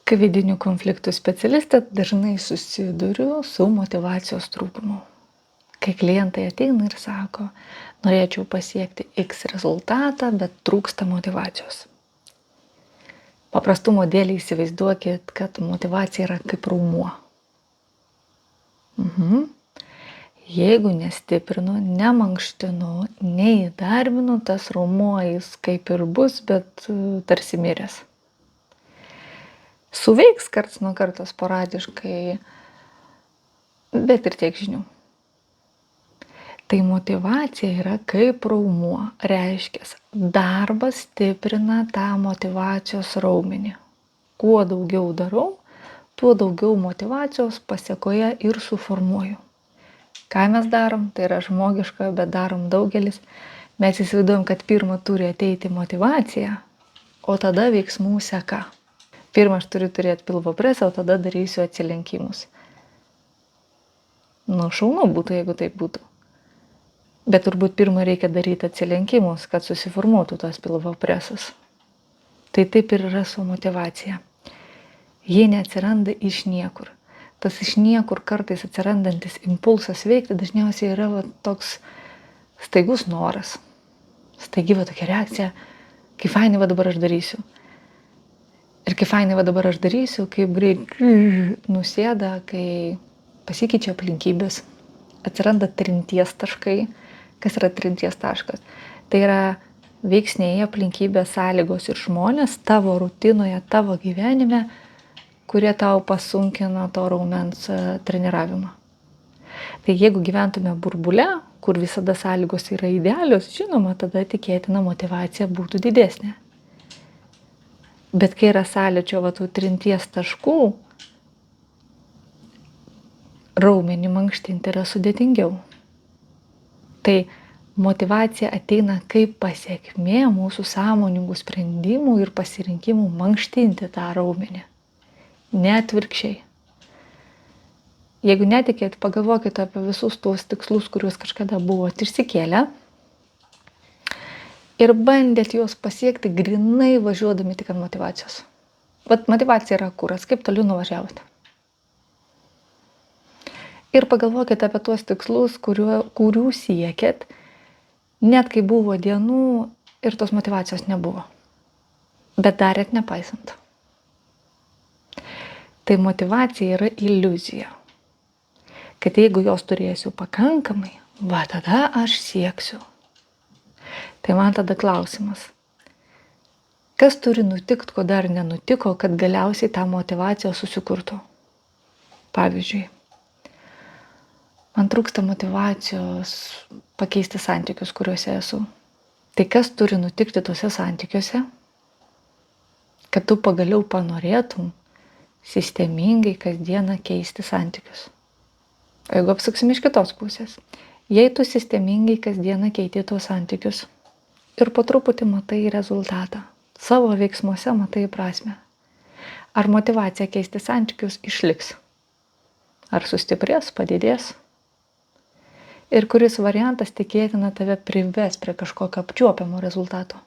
Kai vidinių konfliktų specialistė dažnai susiduriu su motyvacijos trūkumu. Kai klientai ateina ir sako, norėčiau pasiekti X rezultatą, bet trūksta motyvacijos. Paprastumo dėlį įsivaizduokit, kad motyvacija yra kaip raumuo. Jeigu nestiprinu, nemankštinu, neįdarbinu, tas raumuo jis kaip ir bus, bet tarsi miręs. Suveiks karts nuo karto sporadiškai, bet ir tiek žinių. Tai motyvacija yra kaip raumuo, reiškia, darbas stiprina tą motyvacijos raumenį. Kuo daugiau darau, tuo daugiau motyvacijos pasėkoje ir suformuoju. Ką mes darom, tai yra žmogiška, bet darom daugelis. Mes įsivaizduojam, kad pirmą turi ateiti motyvacija, o tada veiksmų seka. Pirmą aš turiu turėti pilvo presą, o tada darysiu atsilenkimus. Šaunu būtų, jeigu taip būtų. Bet turbūt pirmą reikia daryti atsilenkimus, kad susiformuotų tas pilvo presas. Tai taip ir yra su motyvacija. Jie neatsiranda iš niekur. Tas iš niekur kartais atsirandantis impulsas veikti dažniausiai yra toks staigus noras. Staigi tokia reakcija, kai fainai dabar aš darysiu. Ir kai fainai dabar aš darysiu, kaip greit nusėda, kai pasikeičia aplinkybės, atsiranda trinties taškai. Kas yra trinties taškas? Tai yra veiksniai, aplinkybės, sąlygos ir žmonės tavo rutinoje, tavo gyvenime, kurie tau pasunkina to raumens treniravimą. Tai jeigu gyventume burbule, kur visada sąlygos yra idealios, žinoma, tada tikėtina motyvacija būtų didesnė. Bet kai yra sąlyčio tų trinties taškų, raumenį mankštinti yra sudėtingiau. Tai motyvacija ateina kaip pasekmė mūsų sąmoningų sprendimų ir pasirinkimų mankštinti tą raumenį. Ne atvirkščiai. Jeigu netikėt, pagalvokite apie visus tuos tikslus, kuriuos kažkada buvot išsikėlę ir bandėt juos pasiekti grinai važiuodami tik ant motyvacijos. Motyvacija yra kuras, kaip toliau nuvažiavote. Ir pagalvokite apie tuos tikslus, kurių siekėt, net kai buvo dienų ir tos motyvacijos nebuvo. Bet darėt nepaisant. Tai motyvacija yra iliuzija. Kad jeigu jos turėsiu pakankamai, tada aš sieksiu. Tai man tada klausimas. Kas turi nutikti, ko dar nenutiko, kad galiausiai tą motyvaciją susikurtų? Pavyzdžiui, man trūksta motyvacijos pakeisti santykius, kuriuose esu. Tai kas turi nutikti tuose santykiuose, kad tu pagaliau panorėtum sistemingai kasdieną keisti santykius? O jeigu apsuksim iš kitos pusės, jei tu sistemingai kasdieną keiti tuos santykius ir po truputį matai rezultatą, savo veiksmuose matai prasmę, ar motyvacija keisti santykius išliks? Ar sustiprės, padidės? Ir kuris variantas tikėtina tave prives prie kažkokio apčiuopiamo rezultato?